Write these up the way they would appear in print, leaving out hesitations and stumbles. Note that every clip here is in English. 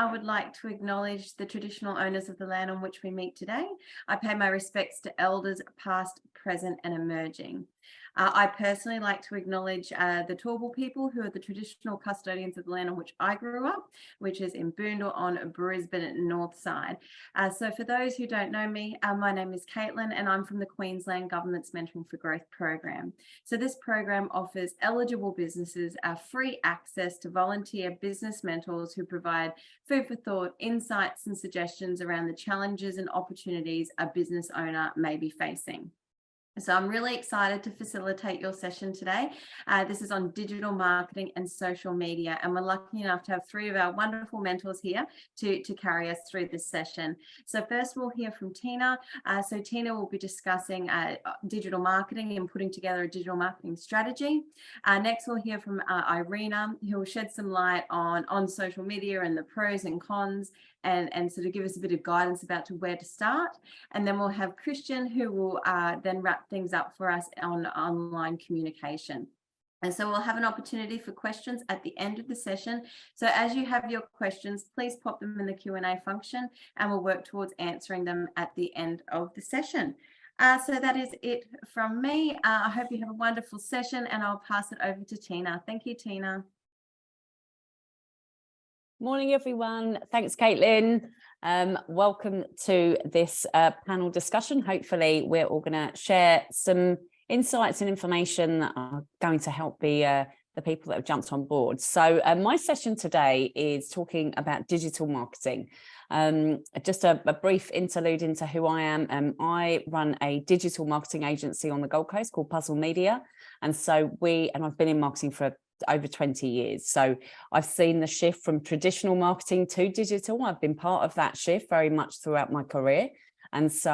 I would like to acknowledge the traditional owners of the land on which we meet today. I pay my respects to elders past, present and emerging. I personally like to acknowledge the Turrbal people, who are the traditional custodians of the land on which I grew up, which is in Boondall on Brisbane North Side. So for those who don't know me, my name is Caitlin and I'm from the Queensland Government's Mentoring for Growth program. So this program offers eligible businesses free access to volunteer business mentors who provide food for thought, insights and suggestions around the challenges and opportunities a business owner may be facing. So I'm really excited to facilitate your session today. This is on digital marketing and social media, and we're lucky enough to have three of our wonderful mentors here to carry us through this session. So first we'll hear from Tina. So Tina will be discussing digital marketing and putting together a digital marketing strategy. Next we'll hear from Irina, who will shed some light on social media and the pros and cons, and sort of give us a bit of guidance about where to start. And then we'll have Christian, who will then wrap things up for us on online communication. And so we'll have an opportunity for questions at the end of the session. So as you have your questions, please pop them in the Q&A function and we'll work towards answering them at the end of the session. So that is it from me. I hope you have a wonderful session and I'll pass it over to Tina. Thank you, Tina. Morning, everyone. Thanks, Caitlin. Welcome to this panel discussion. Hopefully, we're all going to share some insights and information that are going to help the people that have jumped on board. So my session today is talking about digital marketing. Just a brief interlude into who I am. I run a digital marketing agency on the Gold Coast called Puzzle Media. And so I've been in marketing for over 20 years. So I've seen the shift from traditional marketing to digital. I've been part of that shift very much throughout my career. And so,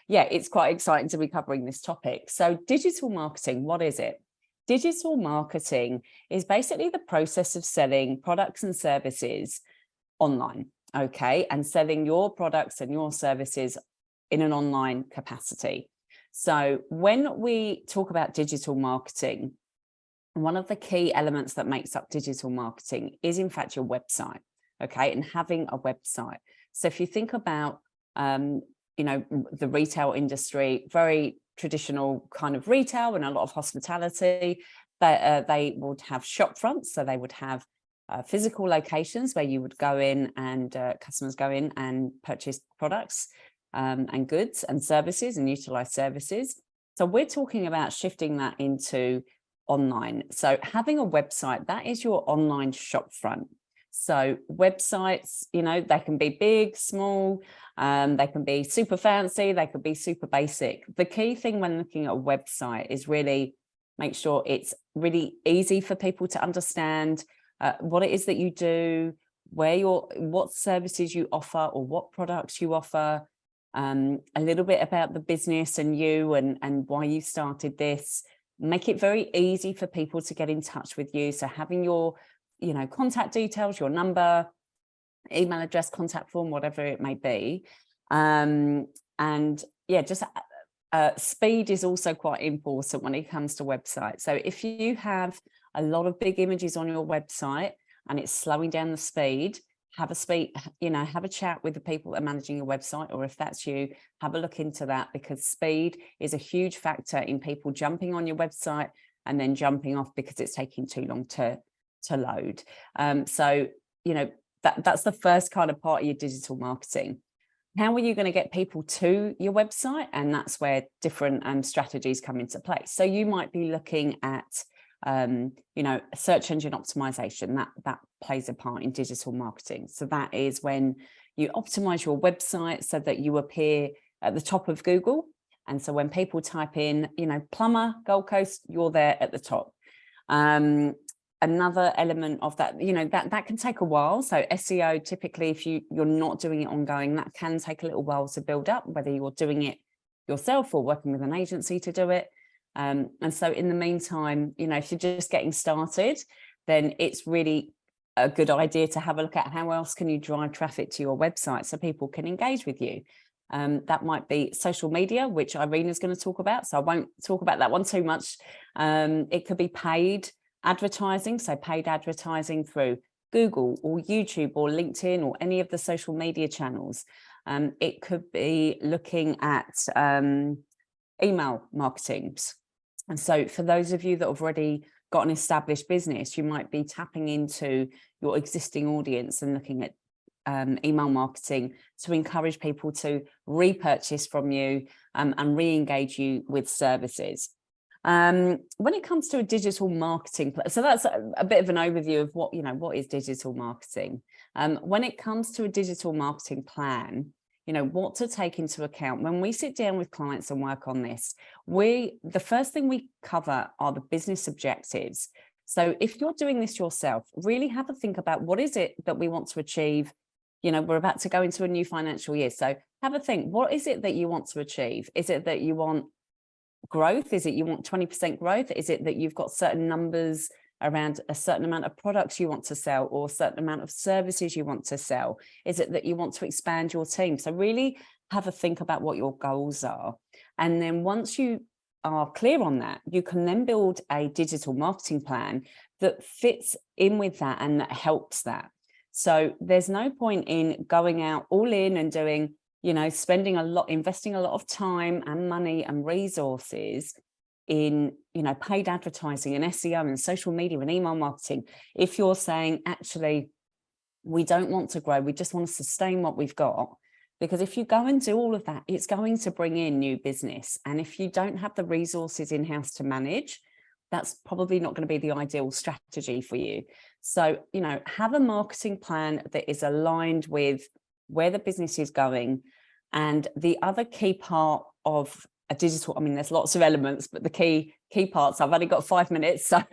yeah, it's quite exciting to be covering this topic. So digital marketing, what is it? Digital marketing is basically the process of selling products and services online, okay? And selling your products and your services in an online capacity. So when we talk about digital marketing, one of the key elements that makes up digital marketing is, in fact, your website, okay, and having a website. So if you think about, the retail industry, very traditional kind of retail and a lot of hospitality, they would have shop fronts, so they would have physical locations where you would go in and customers go in and purchase products and goods and services and utilize services. So we're talking about shifting that into online. So having a website, that is your online shop front. So websites, they can be big, small, they can be super fancy, they could be super basic. The key thing when looking at a website is really make sure it's really easy for people to understand what it is that you do, what services you offer or what products you offer, a little bit about the business and you and why you started this. Make it very easy for people to get in touch with you. So having your, contact details, your number, email address, contact form, whatever it may be. And yeah, just speed is also quite important when it comes to websites. So if you have a lot of big images on your website and it's slowing down the speed, have a chat with the people that are managing your website, or if that's you, have a look into that, because speed is a huge factor in people jumping on your website and then jumping off because it's taking too long to load. So, that's the first kind of part of your digital marketing. How are you going to get people to your website? And that's where different strategies come into place. So you might be looking at search engine optimization. That plays a part in digital marketing. So that is when you optimize your website so that you appear at the top of Google. And so when people type in, plumber, Gold Coast, you're there at the top. Another element of that, that can take a while. So SEO, typically, if you're not doing it ongoing, that can take a little while to build up, whether you're doing it yourself or working with an agency to do it. And so in the meantime, if you're just getting started, then it's really a good idea to have a look at how else can you drive traffic to your website so people can engage with you. That might be social media, which Irina is going to talk about. So I won't talk about that one too much. It could be paid advertising. So paid advertising through Google or YouTube or LinkedIn or any of the social media channels. It could be looking at email marketing. And so for those of you that have already got an established business, you might be tapping into your existing audience and looking at email marketing to encourage people to repurchase from you and re-engage you with services. When it comes to a digital marketing, so that's a bit of an overview of what is digital marketing. When it comes to a digital marketing plan, what to take into account when we sit down with clients and work on this. The first thing we cover are the business objectives. So if you're doing this yourself, really have a think about what is it that we want to achieve. We're about to go into a new financial year. So have a think, what is it that you want to achieve? Is it that you want growth? Is it you want 20% growth? Is it that you've got certain numbers around a certain amount of products you want to sell or a certain amount of services you want to sell? Is it that you want to expand your team? So really have a think about what your goals are. And then once you are clear on that, you can then build a digital marketing plan that fits in with that and that helps that. So there's no point in going out all in and doing, spending investing a lot of time and money and resources in, paid advertising and SEO and social media and email marketing. If you're saying, actually, we don't want to grow, we just want to sustain what we've got, because if you go and do all of that, it's going to bring in new business. And if you don't have the resources in-house to manage, that's probably not going to be the ideal strategy for you. So, have a marketing plan that is aligned with where the business is going. And the other key part of a digital, there's lots of elements, but the key parts, I've only got 5 minutes. So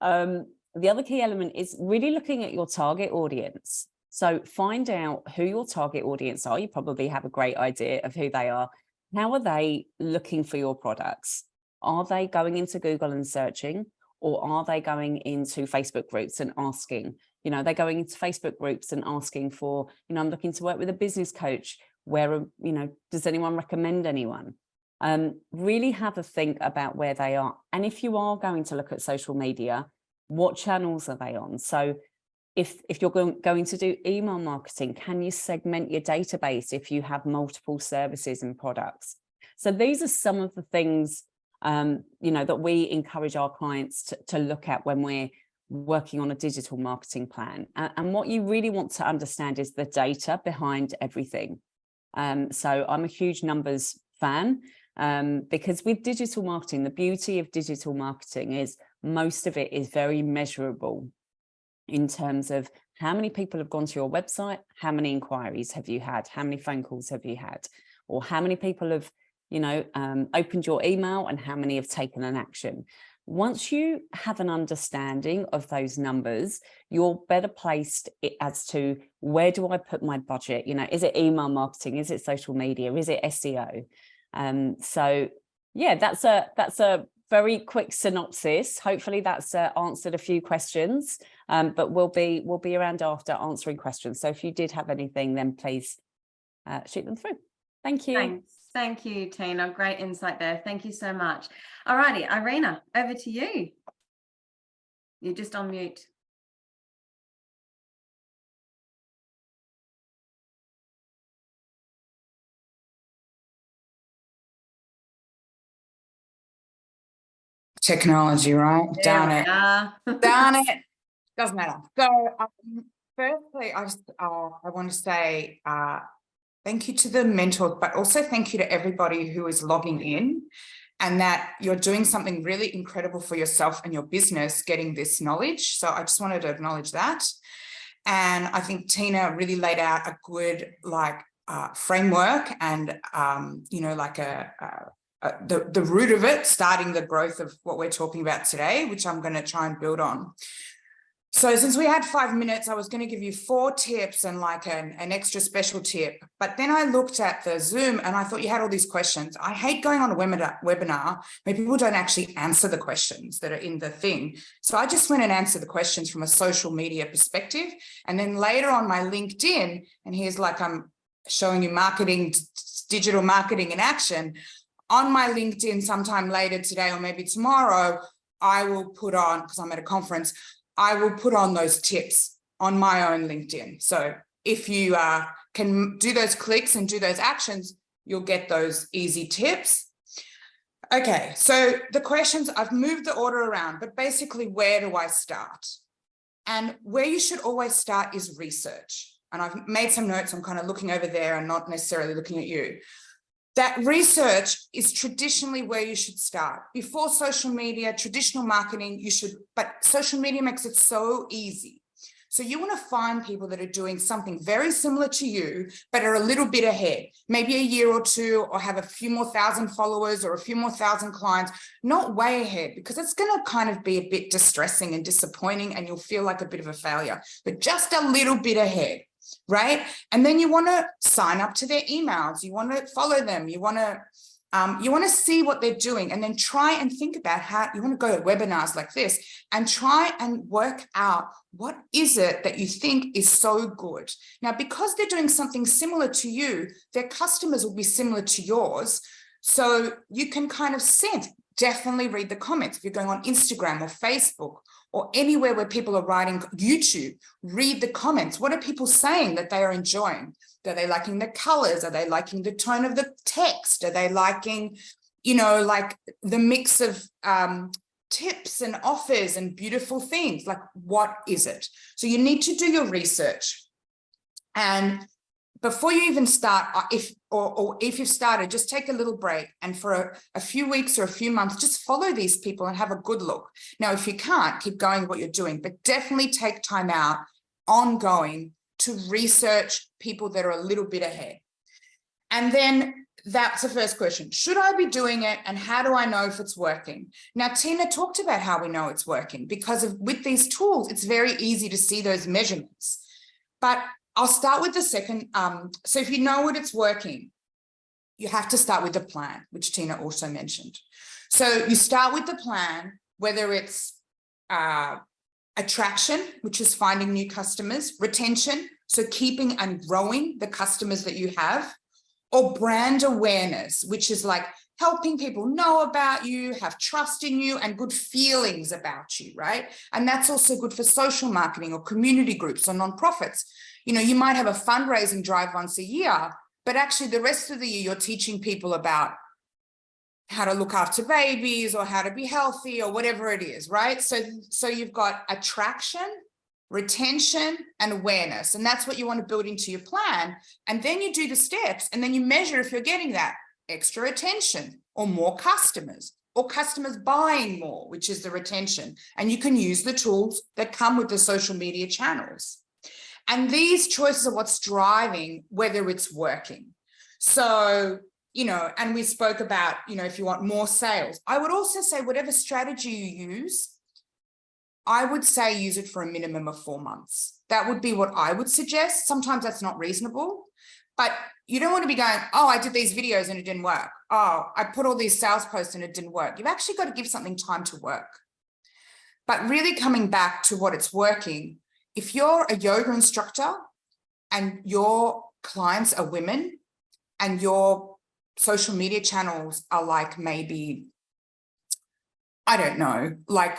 the other key element is really looking at your target audience. So find out who your target audience are. You probably have a great idea of who they are. How are they looking for your products? Are they going into Google and searching, or are they going into Facebook groups and asking? They're going into Facebook groups and asking for, I'm looking to work with a business coach. Where, does anyone recommend anyone? Really have a think about where they are. And if you are going to look at social media, what channels are they on? So if you're going to do email marketing, can you segment your database if you have multiple services and products? So these are some of the things, that we encourage our clients to look at when we're working on a digital marketing plan. And what you really want to understand is the data behind everything. So I'm a huge numbers fan, because with digital marketing, the beauty of digital marketing is most of it is very measurable in terms of how many people have gone to your website, how many inquiries have you had, how many phone calls have you had, or how many people have, opened your email and how many have taken an action. Once you have an understanding of those numbers, you're better placed as to where do I put my budget? Is it email marketing? Is it social media? Is it SEO? So yeah, that's a very quick synopsis. Hopefully that's answered a few questions, but we'll be around after answering questions. So if you did have anything, then please shoot them through. Thank you. Thanks. Thank you, Tina. Great insight there. Thank you so much. All righty, Irina, over to you. You're just on mute. Technology, right? Darn it. Darn it. Doesn't matter. So firstly, I want to say thank you to the mentors, but also thank you to everybody who is logging in, and that you're doing something really incredible for yourself and your business, getting this knowledge. So I just wanted to acknowledge that. And I think Tina really laid out a good framework and, the root of it, starting the growth of what we're talking about today, which I'm going to try and build on. So since we had 5 minutes, I was going to give you 4 tips and an extra special tip. But then I looked at the Zoom and I thought you had all these questions. I hate going on a webinar where people don't actually answer the questions that are in the thing. So I just went and answered the questions from a social media perspective. And then later on my LinkedIn, and here's I'm showing you digital marketing in action. On my LinkedIn sometime later today or maybe tomorrow, I will put on, because I'm at a conference, I will put on those tips on my own LinkedIn. So if you can do those clicks and do those actions, you'll get those easy tips. Okay, so the questions, I've moved the order around, but basically, where do I start? And where you should always start is research. And I've made some notes. I'm kind of looking over there and not necessarily looking at you. That research is traditionally where you should start. Before social media, traditional marketing, but social media makes it so easy. So you want to find people that are doing something very similar to you, but are a little bit ahead, maybe a year or two, or have a few more thousand followers or a few more thousand clients, not way ahead, because it's going to kind of be a bit distressing and disappointing, and you'll feel like a bit of a failure, but just a little bit ahead, right? And then you want to sign up to their emails. You want to follow them. You want to see what they're doing, and then try and think about how you want to go to webinars like this and try and work out what is it that you think is so good. Now, because they're doing something similar to you, their customers will be similar to yours. So you can kind of sense, definitely read the comments. If you're going on Instagram or Facebook or anywhere where people are writing, YouTube, read the comments. What are people saying that they are enjoying? Are they liking the colors? Are they liking the tone of the text? Are they liking, like the mix of tips and offers and beautiful things? Like, what is it? So you need to do your research. And before you even start, if you've started, just take a little break, and for a few weeks or a few months, just follow these people and have a good look. Now, if you can't, keep going with what you're doing, but definitely take time out ongoing to research people that are a little bit ahead. And then that's the first question. Should I be doing it? And how do I know if it's working? Now, Tina talked about how we know it's working, because with these tools, it's very easy to see those measurements. But I'll start with the second. So if you know what it's working, you have to start with the plan, which Tina also mentioned. So you start with the plan, whether it's attraction, which is finding new customers, retention, so keeping and growing the customers that you have, or brand awareness, which is like helping people know about you, have trust in you, and good feelings about you, right? And that's also good for social marketing or community groups or nonprofits. You might have a fundraising drive once a year, but actually the rest of the year you're teaching people about how to look after babies or how to be healthy or whatever it is, right? So you've got attraction, retention, and awareness, and that's what you want to build into your plan. And then you do the steps, and then you measure if you're getting that extra attention or more customers or customers buying more, which is the retention. And you can use the tools that come with the social media channels. And these choices are what's driving whether it's working. So, and we spoke about, if you want more sales, I would also say whatever strategy you use, I would say use it for a minimum of 4 months. That would be what I would suggest. Sometimes that's not reasonable, but you don't want to be going, oh, I did these videos and it didn't work. Oh, I put all these sales posts and it didn't work. You've actually got to give something time to work. But really coming back to what it's working, if you're a yoga instructor and your clients are women and your social media channels are like maybe, I don't know, like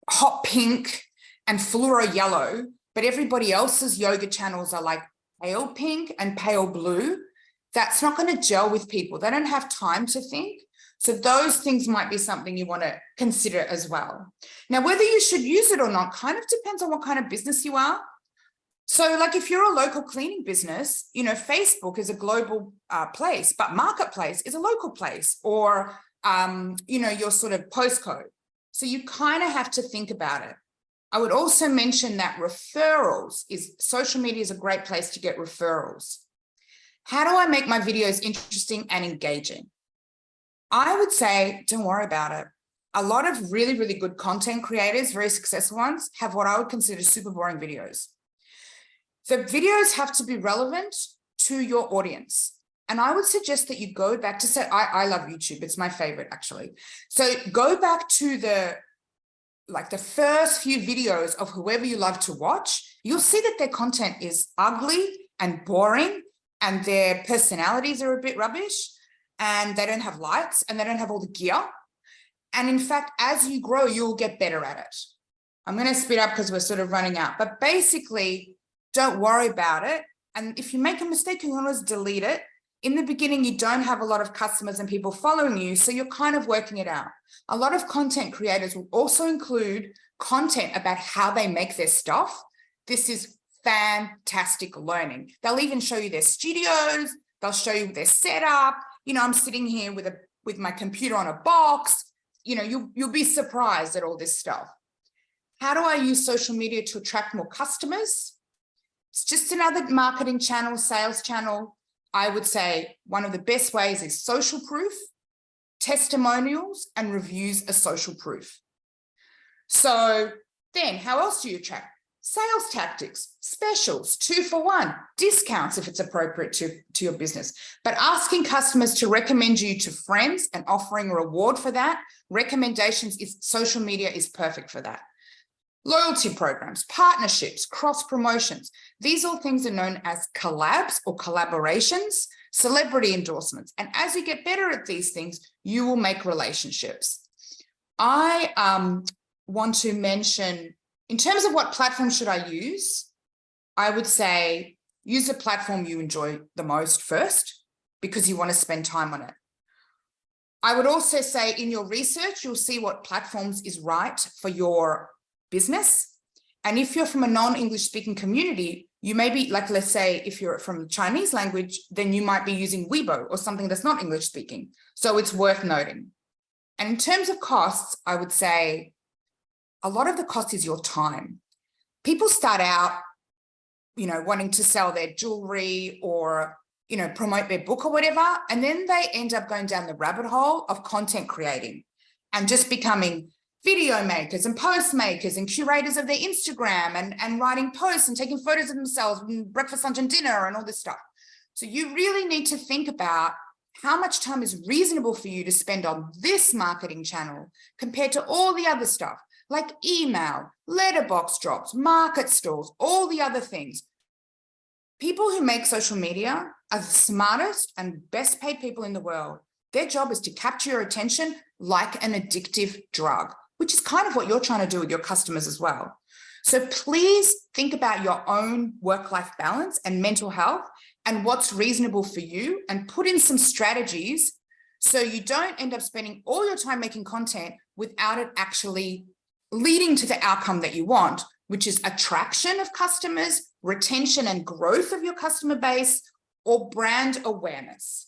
hot pink and fluoro yellow, but everybody else's yoga channels are like pale pink and pale blue, that's not going to gel with people. They don't have time to think. So those things might be something you want to consider as well. Now, whether you should use it or not kind of depends on what kind of business you are. So like if you're a local cleaning business, Facebook is a global place, but Marketplace is a local place, or, your sort of postcode. So you kind of have to think about it. I would also mention that social media is a great place to get referrals. How do I make my videos interesting and engaging? I would say, don't worry about it. A lot of really, really good content creators, very successful ones, have what I would consider super boring videos. The videos have to be relevant to your audience. And I would suggest that you go back to say, I love YouTube. It's my favorite, actually. So go back to the first few videos of whoever you love to watch. You'll see that their content is ugly and boring, and their personalities are a bit rubbish, and they don't have lights, and they don't have all the gear. And in fact, as you grow, you'll get better at it. I'm going to speed up because we're sort of running out, but basically don't worry about it. And if you make a mistake, you can always delete it. In the beginning, you don't have a lot of customers and people following you, so you're kind of working it out. A lot of content creators will also include content about how they make their stuff. This is fantastic learning. They'll even show you their studios. They'll show you their setup. You know, I'm sitting here with my computer on a box. You know, you'll be surprised at all this stuff. How do I use social media to attract more customers? It's just another marketing channel, sales channel. I would say one of the best ways is social proof, testimonials, and reviews are social proof. So then how else do you attract? Sales tactics, specials, 2 for 1, discounts if it's appropriate to your business. But asking customers to recommend you to friends and offering a reward for that, recommendations, social media is perfect for that. Loyalty programs, partnerships, cross promotions. These all things are known as collabs or collaborations, celebrity endorsements. And as you get better at these things, you will make relationships. I want to mention, in terms of what platform should I use, I would say use a platform you enjoy the most first, because you want to spend time on it. I would also say in your research, you'll see what platforms is right for your business. And if you're from a non-English speaking community, you may be like, let's say if you're from Chinese language, then you might be using Weibo or something that's not English speaking. So it's worth noting. And in terms of costs, I would say a lot of the cost is your time. People start out, you know, wanting to sell their jewelry or, you know, promote their book or whatever. And then they end up going down the rabbit hole of content creating and just becoming video makers and post makers and curators of their Instagram and writing posts and taking photos of themselves and breakfast, lunch and dinner and all this stuff. So you really need to think about how much time is reasonable for you to spend on this marketing channel compared to all the other stuff like email, letterbox drops, market stalls, all the other things. People who make social media are the smartest and best paid people in the world. Their job is to capture your attention like an addictive drug, which is kind of what you're trying to do with your customers as well. So please think about your own work-life balance and mental health and what's reasonable for you, and put in some strategies so you don't end up spending all your time making content without it actually leading to the outcome that you want, which is attraction of customers, retention and growth of your customer base, or brand awareness.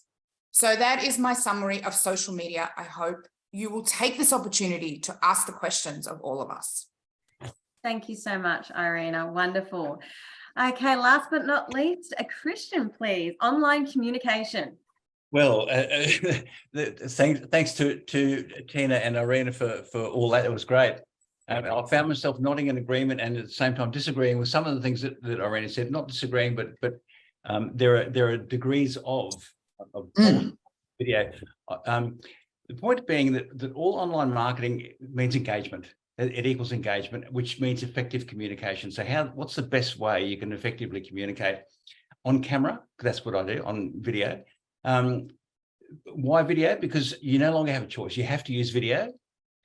So that is my summary of social media. I hope you will take this opportunity to ask the questions of all of us. Thank you so much, Irina. Wonderful. Okay, last but not least, a Christian, please. Online communication. Well, thanks to Tina and Irina for all that. It was great. I found myself nodding in agreement and at the same time disagreeing with some of the things that Irina said. Not disagreeing, but there are degrees of video. The point being that all online marketing means engagement. It equals engagement, which means effective communication. So what's the best way you can effectively communicate? On camera, that's what I do, on video. Why video? Because you no longer have a choice. You have to use video,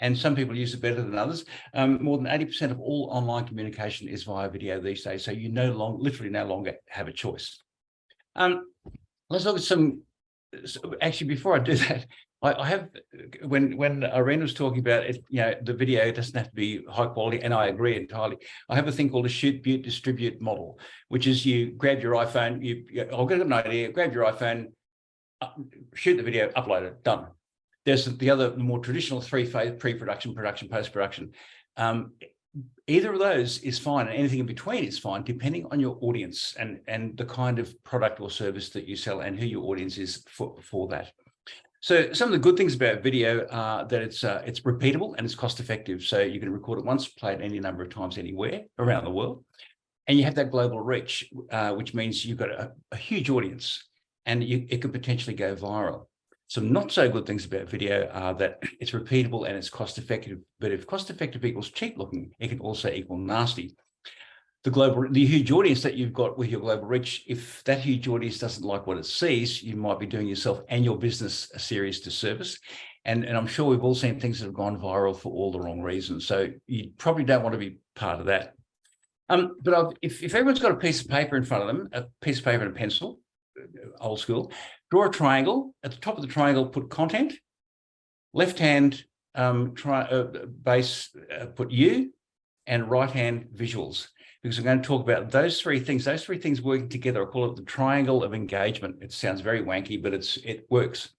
and some people use it better than others. More than 80% of all online communication is via video these days. So you literally no longer have a choice. Let's look at some. Actually, before I do that, I have, when Irene was talking about it, you know, the video doesn't have to be high quality, and I agree entirely. I have a thing called a shoot, butte, distribute model, which is you grab your iPhone, I'll get an idea, grab your iPhone, shoot the video, upload it, done. There's the more traditional 3-phase: pre-production, production, post-production. Either of those is fine, and anything in between is fine, depending on your audience and the kind of product or service that you sell and who your audience is for that. So some of the good things about video are that it's repeatable and it's cost effective. So you can record it once, play it any number of times anywhere around the world. And you have that global reach, which means you've got a huge audience, and it could potentially go viral. Some not so good things about video are that it's repeatable and it's cost effective. But if cost effective equals cheap looking, it can also equal nasty. The huge audience that you've got with your global reach, if that huge audience doesn't like what it sees, you might be doing yourself and your business a serious disservice. And I'm sure we've all seen things that have gone viral for all the wrong reasons. So you probably don't want to be part of that. But if everyone's got a piece of paper in front of them, a piece of paper and a pencil, old school, draw a triangle. At the top of the triangle, put content. Left hand base, put you, and right hand visuals. Because we're going to talk about those three things working together. I call it the triangle of engagement. It sounds very wanky, but it works.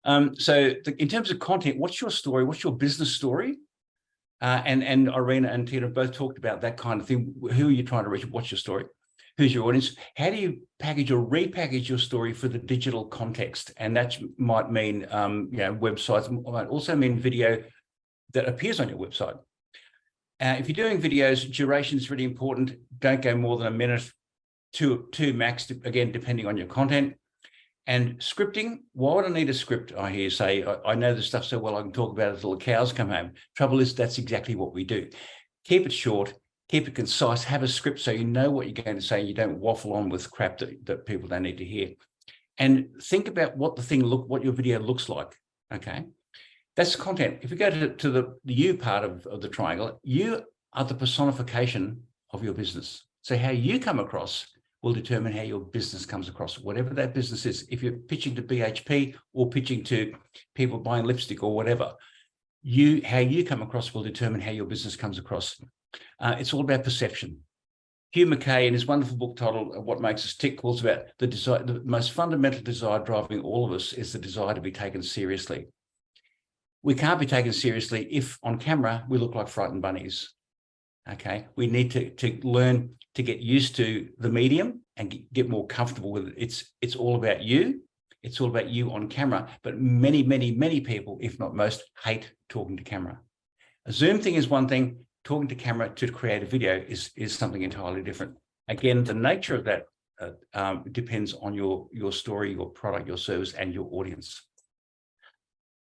So in terms of content, what's your story? What's your business story? And Irina and Tina both talked about that kind of thing. Who are you trying to reach? What's your story? Who's your audience? How do you package or repackage your story for the digital context? And that might mean, websites, might also mean video that appears on your website. If you're doing videos, duration is really important. Don't go more than a minute, two max, again, depending on your content. And scripting, why would I need a script? I hear you say, I know this stuff so well, I can talk about it until the cows come home. Trouble is, that's exactly what we do. Keep it short, keep it concise, have a script so you know what you're going to say. You don't waffle on with crap that people don't need to hear. And think about what your video looks like, okay? That's content. If we go to the you part of the triangle, you are the personification of your business. So how you come across will determine how your business comes across, whatever that business is. If you're pitching to BHP or pitching to people buying lipstick or whatever, how you come across will determine how your business comes across. It's all about perception. Hugh McKay, in his wonderful book titled What Makes Us Tick, calls about the desire, the most fundamental desire driving all of us is the desire to be taken seriously. We can't be taken seriously if on camera we look like frightened bunnies. Okay, we need to learn to get used to the medium and get more comfortable with it. It's all about you. It's all about you on camera. But many, many, many people, if not most, hate talking to camera. A Zoom thing is one thing. Talking to camera to create a video is something entirely different. Again, the nature of that depends on your story, your product, your service, and your audience.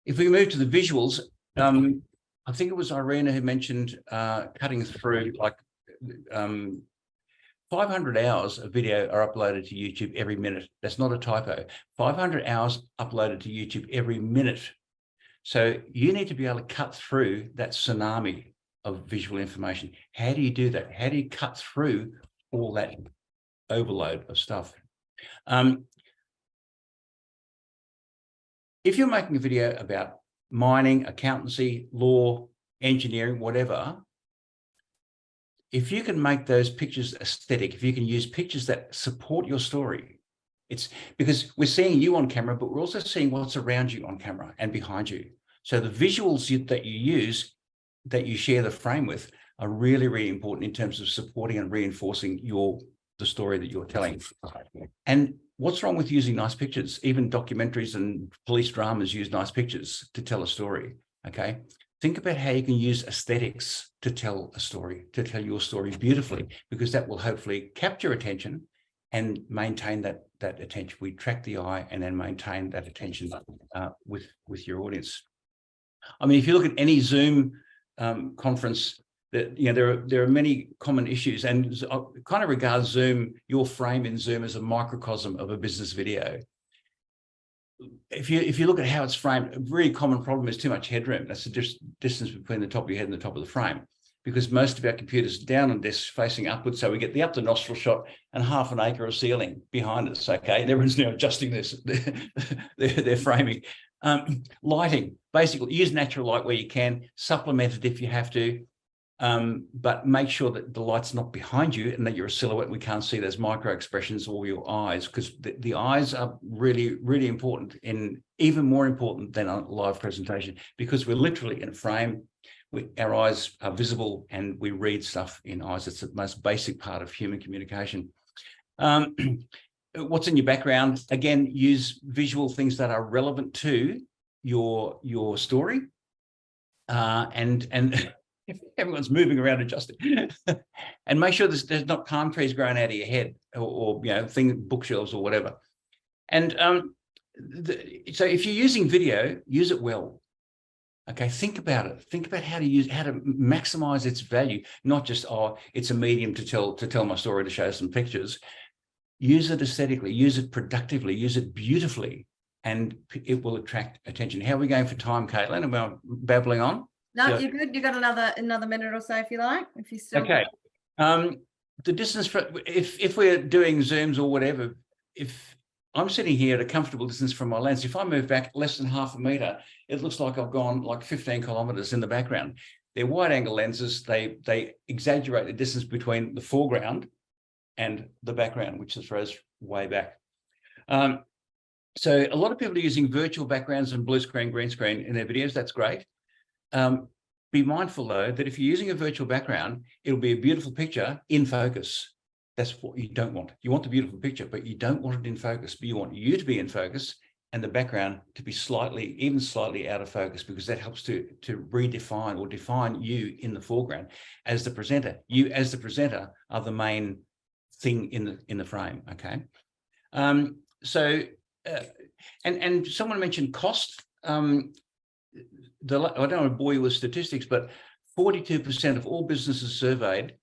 If we move to the visuals, I think it was Irina who mentioned cutting through, like 500 hours of video are uploaded to YouTube every minute. That's not a typo. 500 hours uploaded to YouTube every minute. So you need to be able to cut through that tsunami of visual information. How do you do that? How do you cut through all that overload of stuff? If you're making a video about mining, accountancy, law, engineering, whatever, if you can make those pictures aesthetic, if you can use pictures that support your story, it's because we're seeing you on camera, but we're also seeing what's around you on camera and behind you. So the visuals that you use, that you share the frame with, are really, really important in terms of supporting and reinforcing the story that you're telling. And what's wrong with using nice pictures? Even documentaries and police dramas use nice pictures to tell a story, okay? Think about how you can use aesthetics to tell a story, to tell your story beautifully, because that will hopefully capture attention and maintain that attention. We track the eye and then maintain that attention with your audience. I mean, if you look at any Zoom conference, that there are many common issues, and I kind of regard Zoom, your frame in Zoom, as a microcosm of a business video. If you look at how it's framed, a very common problem is too much headroom. That's the distance between the top of your head and the top of the frame, because most of our computers are down on desks facing upwards, so we get the up the nostril shot and half an acre of ceiling behind us. Okay, and everyone's now adjusting their framing. Lighting, basically use natural light where you can, supplement it if you have to. But make sure that the light's not behind you and that you're a silhouette. We can't see those micro expressions or your eyes, because the eyes are really, really important, even more important than a live presentation, because we're literally in a frame. Our eyes are visible and we read stuff in eyes. It's the most basic part of human communication. What's in your background? Again, use visual things that are relevant to your story, and if everyone's moving around adjusting, and make sure there's not palm trees growing out of your head or bookshelves or whatever. And so if you're using video, use it well. Okay, think about it. Think about how to maximize its value, not just, it's a medium to tell my story, to show some pictures. Use it aesthetically, use it productively, use it beautifully, and it will attract attention. How are we going for time, Caitlin? Am I babbling on? No, Yeah. you're good. You got another minute or so if you like. If you still Okay. The distance if we're doing Zooms or whatever, if I'm sitting here at a comfortable distance from my lens, if I move back less than half a meter, it looks like I've gone like 15 kilometers in the background. They're wide angle lenses. They exaggerate the distance between the foreground and the background, which throws way back. So a lot of people are using virtual backgrounds and blue screen, green screen in their videos. That's great. Be mindful though, that if you're using a virtual background, it'll be a beautiful picture in focus. That's what you don't want. You want the beautiful picture, but you don't want it in focus, but you want you to be in focus and the background to be even slightly out of focus, because that helps to redefine or define you in the foreground as the presenter. You as the presenter are the main thing in the frame, okay? And someone mentioned cost. I don't want to bore you with statistics, but 42% of all businesses surveyed,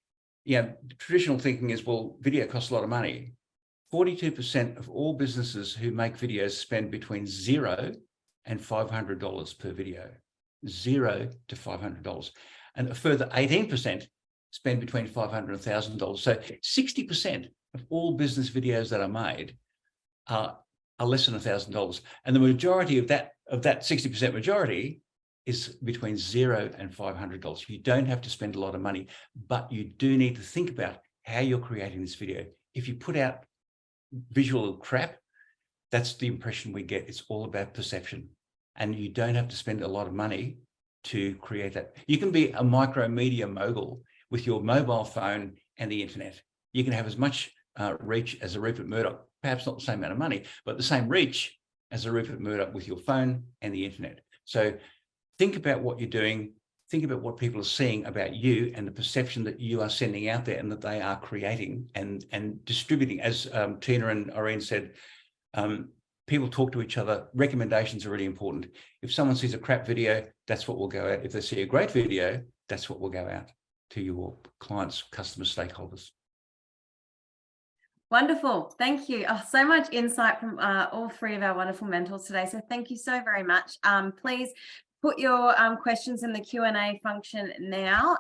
traditional thinking is, well, video costs a lot of money. 42% of all businesses who make videos spend between $0 and $500 per video, $0 to $500. And a further 18% spend between $500 and $1,000. So 60% of all business videos that are made are less than $1,000. And the majority of that 60% majority is between $0 and $500. You don't have to spend a lot of money, but you do need to think about how you're creating this video. If you put out visual crap, that's the impression we get. It's all about perception. And you don't have to spend a lot of money to create that. You can be a micro media mogul with your mobile phone and the internet. You can have as much reach as a Rupert Murdoch, perhaps not the same amount of money, but the same reach as a Rupert Murdoch with your phone and the internet. So think about what you're doing, think about what people are seeing about you and the perception that you are sending out there and that they are creating and distributing. As Tina and Irene said, people talk to each other. Recommendations are really important. If someone sees a crap video, that's what will go out. If they see a great video, that's what will go out to your clients, customers, stakeholders. Wonderful. Thank you. Oh, so much insight from all three of our wonderful mentors today. So thank you so very much. Please put your questions in the Q&A function now.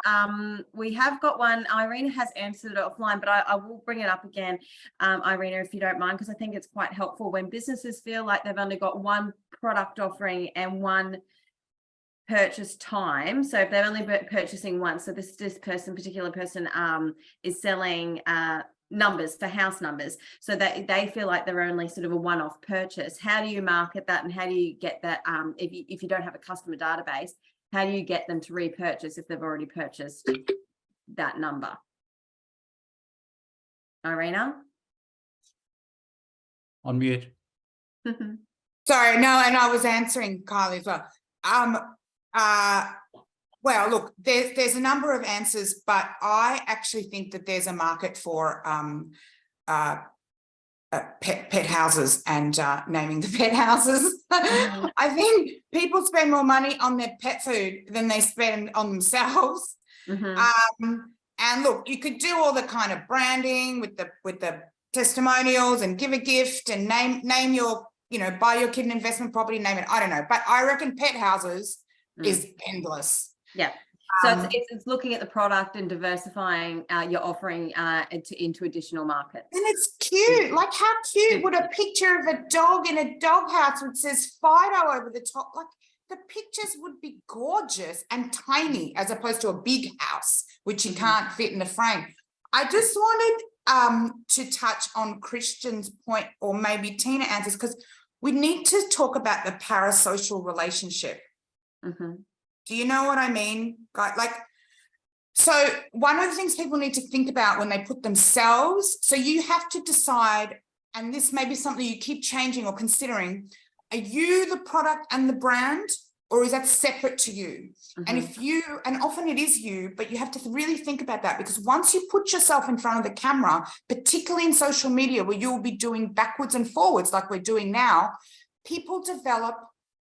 We have got one. Irina has answered it offline, but I will bring it up again, Irina, if you don't mind, because I think it's quite helpful when businesses feel like they've only got one product offering and one purchase time. So if they're only purchasing once, so this particular person is selling numbers for house numbers, so that they feel like they're only sort of a one-off purchase. How do you market that, and how do you get that if you don't have a customer database, how do you get them to repurchase if they've already purchased that number? Irina? On mute. Sorry, no, and I was answering Kylie as well. Well, look, there's a number of answers, but I actually think that there's a market for pet houses and naming the pet houses. I think people spend more money on their pet food than they spend on themselves. And look, you could do all the kind of branding with the testimonials and give a gift and name your, buy your kid an investment property, name it. I don't know, but I reckon pet houses is endless. Yeah. So it's looking at the product and diversifying your offering into additional markets. And it's cute. Like, how cute would a picture of a dog in a doghouse which says Fido over the top? Like, the pictures would be gorgeous and tiny as opposed to a big house, which you can't fit in the frame. I just wanted to touch on Christian's point, or maybe Tina answers, because we need to talk about the parasocial relationship. Do you know what I mean? Like, so one of the things people need to think about when they put themselves, so you have to decide, and this may be something you keep changing or considering, are you the product and the brand, or is that separate to you? And if you, and often it is you, but you have to really think about that, because once you put yourself in front of the camera, particularly in social media where you'll be doing backwards and forwards like we're doing now, people develop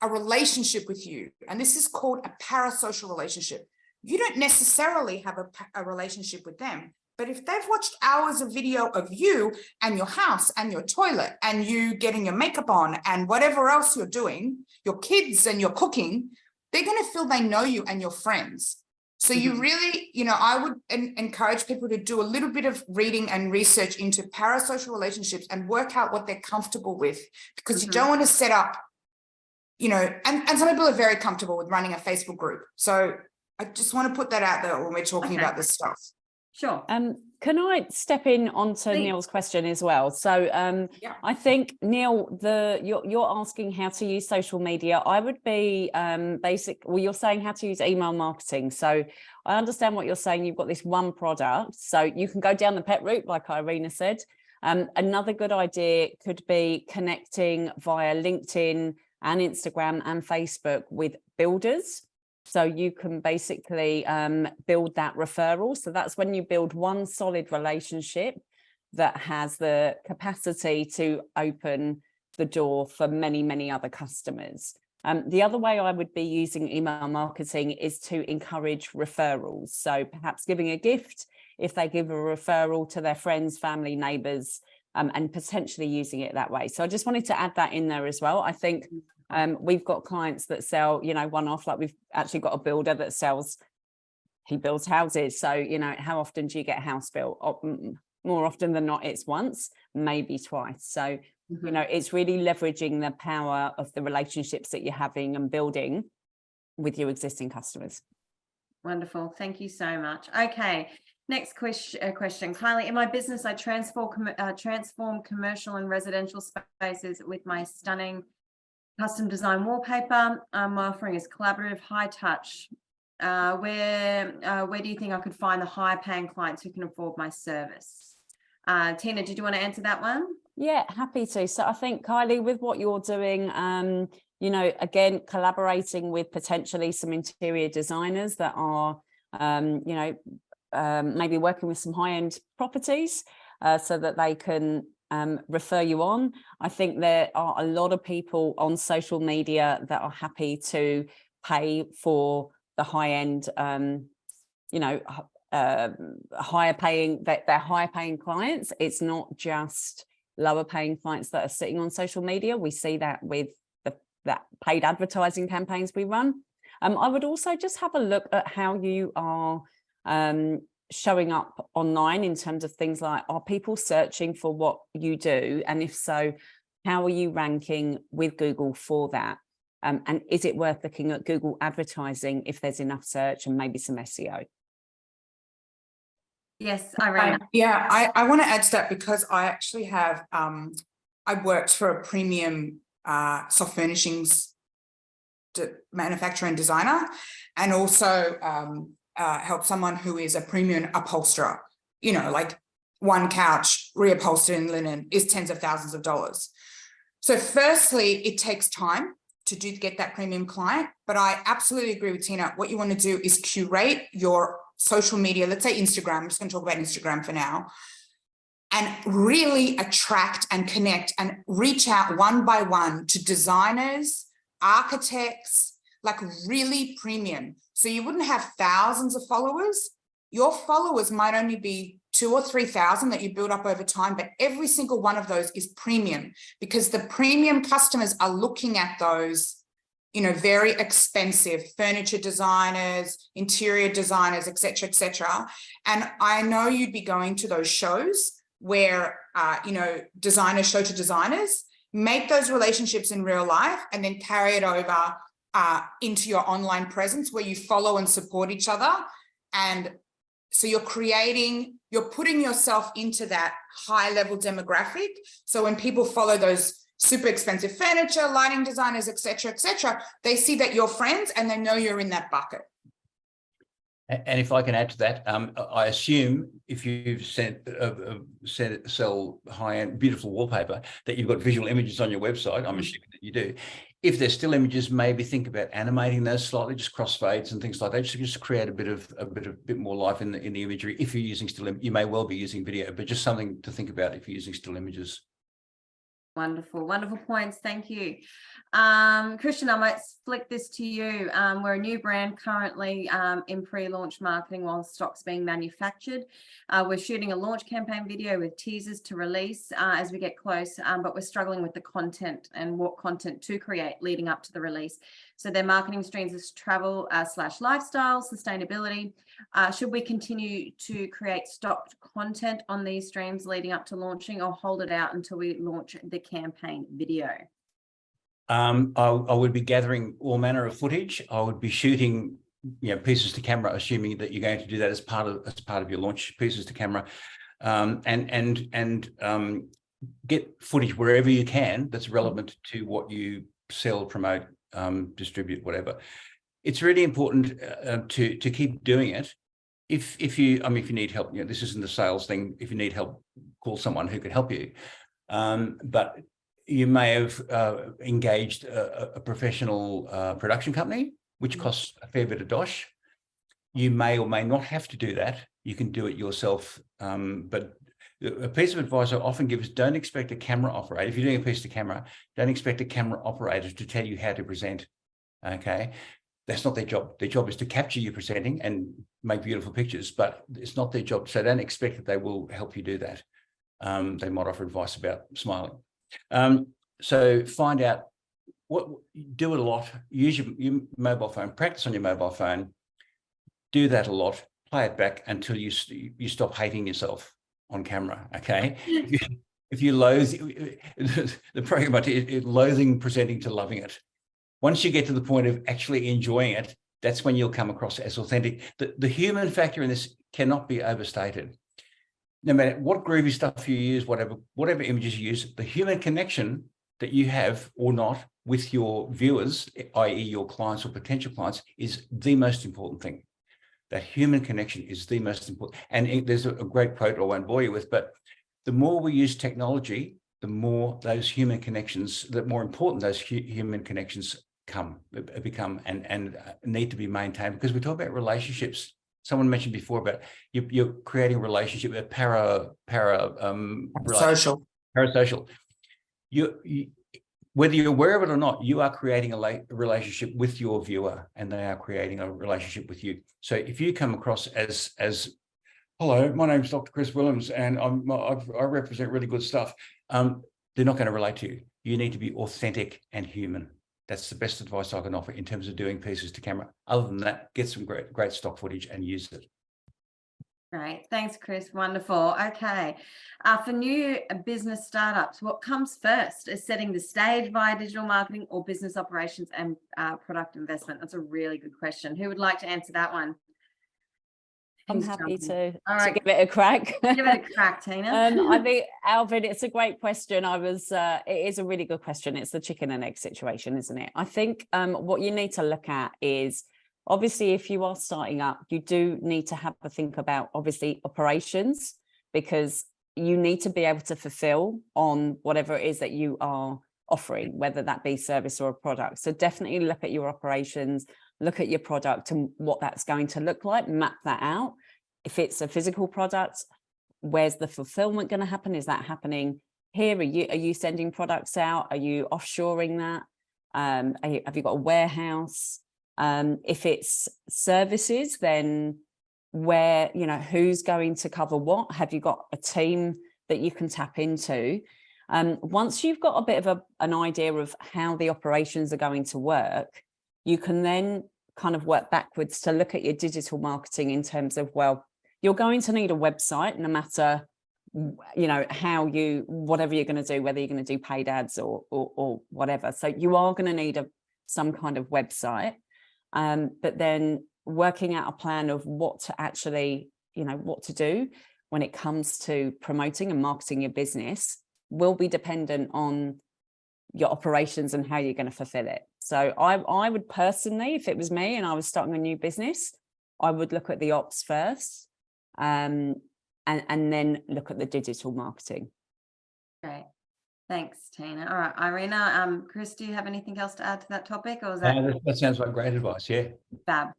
a relationship with you. And this is called a parasocial relationship. You don't necessarily have a relationship with them, but if they've watched hours of video of you and your house and your toilet and you getting your makeup on and whatever else you're doing, your kids and your cooking, they're going to feel they know you and your friends. So you really, I would encourage people to do a little bit of reading and research into parasocial relationships and work out what they're comfortable with, because you don't want to set up, and some people are very comfortable with running a Facebook group. So I just want to put that out there when we're talking about this stuff. Sure. Can I step in onto Please. Neil's question as well? So Yeah. I think, Neil, you're asking how to use social media. I would be you're saying how to use email marketing. So I understand what you're saying. You've got this one product, so you can go down the pet route, like Irina said. Another good idea could be connecting via LinkedIn and Instagram and Facebook with builders. So you can basically build that referral. So that's when you build one solid relationship that has the capacity to open the door for many, many other customers. The other way I would be using email marketing is to encourage referrals. So perhaps giving a gift if they give a referral to their friends, family, neighbours, and potentially using it that way. So I just wanted to add that in there as well. I think we've got clients that sell, one-off, like we've actually got a builder that he builds houses. So, how often do you get a house built? More often than not, it's once, maybe twice. So, it's really leveraging the power of the relationships that you're having and building with your existing customers. Wonderful. Thank you so much. Okay. Next question, Kylie. In my business, I transform commercial and residential spaces with my stunning custom design wallpaper. My offering is collaborative, high touch. Where do you think I could find the high paying clients who can afford my service? Tina, did you want to answer that one? Yeah, happy to. So I think, Kylie, with what you're doing, again, collaborating with potentially some interior designers that are, maybe working with some high-end properties so that they can refer you on. I think there are a lot of people on social media that are happy to pay for the high-end, higher paying clients. It's not just lower paying clients that are sitting on social media. We see that with that paid advertising campaigns we run. I would also just have a look at how you are showing up online in terms of things like, are people searching for what you do? And if so, how are you ranking with Google for that? And is it worth looking at Google advertising if there's enough search and maybe some SEO? Yes, Irina. I want to add to that, because I actually have, I worked for a premium soft furnishings manufacturer and designer, and also help someone who is a premium upholsterer. Like one couch reupholstered in linen is tens of thousands of dollars. So firstly, it takes time to get that premium client, but I absolutely agree with Tina. What you want to do is curate your social media, let's say Instagram, I'm just going to talk about Instagram for now, and really attract and connect and reach out one by one to designers, architects, like really premium. So you wouldn't have thousands of followers. Your followers might only be 2,000 or 3,000 that you build up over time, but every single one of those is premium, because the premium customers are looking at those, very expensive furniture designers, interior designers, et cetera, and I know you'd be going to those shows where, designers show to designers. Make those relationships in real life and then carry it over into your online presence where you follow and support each other. And so you're putting yourself into that high level demographic. So when people follow those super expensive furniture, lighting designers, et cetera, they see that you're friends and they know you're in that bucket. And if I can add to that, I assume if you've sell high-end beautiful wallpaper, that you've got visual images on your website. I'm assuming that you do. If there's still images, maybe think about animating those slightly, just crossfades and things like that, just to create a bit more life in the imagery. If you're using still, you may well be using video, but just something to think about if you're using still images. Wonderful points. Thank you. Christian, I might flick this to you. We're a new brand currently in pre-launch marketing while stock's being manufactured. We're shooting a launch campaign video with teasers to release as we get close, but we're struggling with the content and what content to create leading up to the release. So their marketing streams is travel / lifestyle, sustainability. Should we continue to create stocked content on these streams leading up to launching, or hold it out until we launch the campaign video? I would be gathering all manner of footage. I would be shooting, pieces to camera, assuming that you're going to do that as part of your launch, pieces to camera, and get footage wherever you can that's relevant to what you sell, promote, distribute, whatever. It's really important to keep doing it. If you need help, this isn't a sales thing. If you need help, call someone who can help you. But you may have engaged a professional production company, which costs a fair bit of dosh. You may or may not have to do that. You can do it yourself. But a piece of advice I often give is, don't expect a camera operator. If you're doing a piece to camera, don't expect a camera operator to tell you how to present. Okay, that's not their job. Their job is to capture you presenting and make beautiful pictures, but it's not their job. So don't expect that they will help you do that. They might offer advice about smiling. So find out do it a lot. Use your mobile phone. Practice on your mobile phone. Do that a lot. Play it back until you stop hating yourself on camera. Okay. If you loathe the program, loathing presenting to loving it. Once you get to the point of actually enjoying it, that's when you'll come across as authentic. The human factor in this cannot be overstated. No matter what groovy stuff you use, whatever images you use, the human connection that you have or not with your viewers, i.e. your clients or potential clients, is the most important thing. That human connection is the most important. And there's a great quote I won't bore you with, but the more we use technology, the more those human connections, the more important those human connections become and need to be maintained, because we talk about relationships. Someone mentioned before about you're creating a relationship, a parasocial. You whether you're aware of it or not, you are creating a relationship with your viewer, and they are creating a relationship with you. So if you come across as hello, my name's Dr. Chris Williams, and I represent really good stuff, they're not going to relate to you. You need to be authentic and human. That's the best advice I can offer in terms of doing pieces to camera. Other than that, get some great stock footage and use it. Great. Thanks, Chris. Wonderful. Okay. For new business startups, what comes first? Is setting the stage via digital marketing, or business operations and product investment? That's a really good question. Who would like to answer that one? I'm happy to give it a crack. Give it a crack, Tina. I think, Alvin, it's a great question. It is a really good question. It's the chicken and egg situation, isn't it? I think what you need to look at is, obviously, if you are starting up, you do need to have a think about, obviously, operations, because you need to be able to fulfill on whatever it is that you are offering, whether that be service or a product. So definitely look at your operations, look at your product and what that's going to look like, map that out. If it's a physical product, where's the fulfillment going to happen? Is that happening here? Are you sending products out? Are you offshoring that? Have you got a warehouse? If it's services, then where, who's going to cover what? Have you got a team that you can tap into? Once you've got a bit of an idea of how the operations are going to work, you can then kind of work backwards to look at your digital marketing in terms of, well, you're going to need a website, no matter, whatever you're going to do, whether you're going to do paid ads or whatever. So you are going to need some kind of website. But then working out a plan of what to actually, what to do when it comes to promoting and marketing your business will be dependent on your operations and how you're going to fulfill it. So I would personally, if it was me and I was starting a new business, I would look at the ops first, and then look at the digital marketing. Great. Thanks, Tina. All right, Irina, Chris, do you have anything else to add to that topic, or is that sounds like great advice? Yeah. Fab.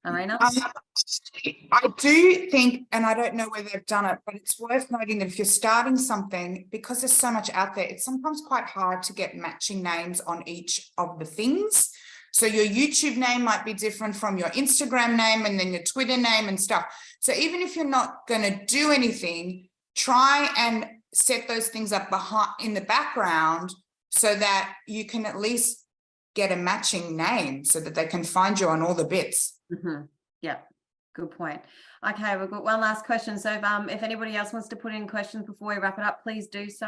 Irina? I do think, and I don't know whether they've done it, but it's worth noting that if you're starting something, because there's so much out there, it's sometimes quite hard to get matching names on each of the things. So your YouTube name might be different from your Instagram name, and then your Twitter name and stuff. So even if you're not going to do anything, try and set those things up in the background so that you can at least get a matching name so that they can find you on all the bits. Yeah, good point. Okay, we've got one last question. So if anybody else wants to put in questions before we wrap it up, please do so.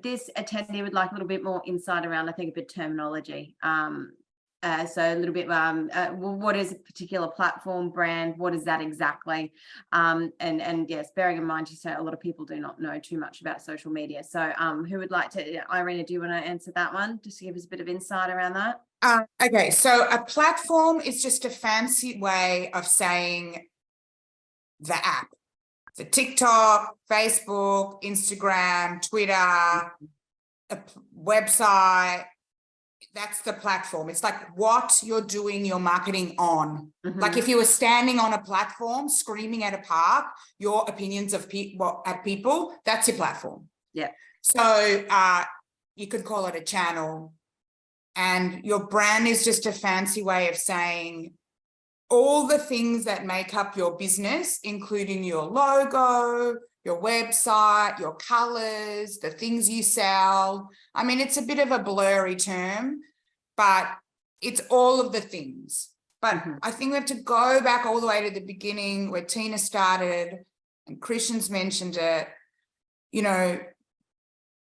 This attendee would like a little bit more insight around, I think, a bit terminology. So a little bit, well, what is a particular platform, brand? What is that exactly? And yes, bearing in mind, you say a lot of people do not know too much about social media. So who would like to, Irina, do you want to answer that one? Just to give us a bit of insight around that. Okay, so a platform is just a fancy way of saying the app. The TikTok, Facebook, Instagram, Twitter, a website. That's the platform. It's like what you're doing your marketing on. Like if you were standing on a platform screaming at a park, your opinions of people, that's your platform. Yeah. So you could call it a channel. And your brand is just a fancy way of saying all the things that make up your business, including your logo, your website, your colors, the things you sell. I mean, it's a bit of a blurry term, but it's all of the things. But I think we have to go back all the way to the beginning where Tina started and Christian's mentioned it, you know,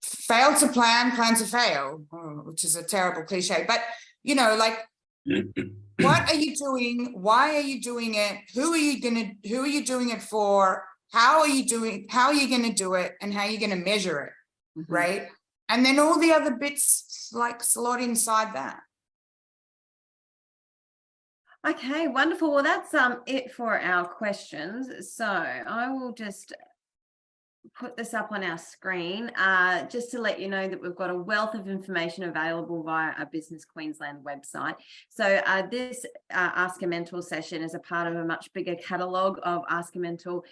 fail to plan, plan to fail, which is a terrible cliche, but you know, like, what are you doing? Why are you doing it? Who are you doing it for? How are you going to do it? And how are you going to measure it? Right. And then all the other bits like slot inside that. Okay, wonderful. Well, that's it for our questions. So I will just put this up on our screen just to let you know that we've got a wealth of information available via our Business Queensland website. So this Ask a Mentor session is a part of a much bigger catalogue of Ask a Mentor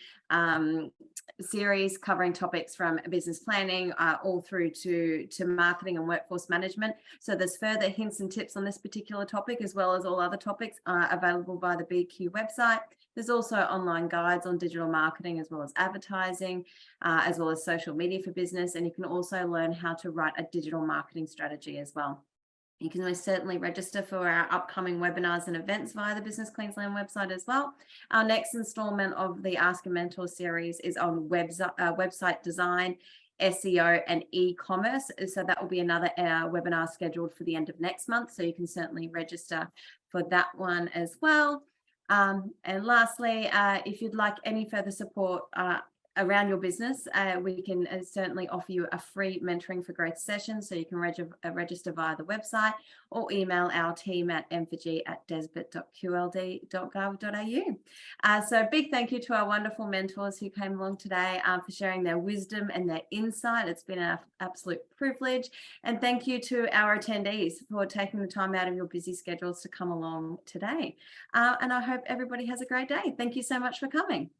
series covering topics from business planning all through to marketing and workforce management. So there's further hints and tips on this particular topic as well as all other topics available via the BQ website. There's also online guides on digital marketing as well as advertising, as well as social media for business. And you can also learn how to write a digital marketing strategy as well. You can most certainly register for our upcoming webinars and events via the Business Queensland website as well. Our next installment of the Ask a Mentor series is on website design, SEO and e-commerce. So that will be another webinar scheduled for the end of next month. So you can certainly register for that one as well. And lastly, if you'd like any further support around your business, we can certainly offer you a free mentoring for growth session. So you can register via the website or email our team at m4g@desbit.qld.gov.au. So a big thank you to our wonderful mentors who came along today for sharing their wisdom and their insight. It's been an absolute privilege. And thank you to our attendees for taking the time out of your busy schedules to come along today. And I hope everybody has a great day. Thank you so much for coming.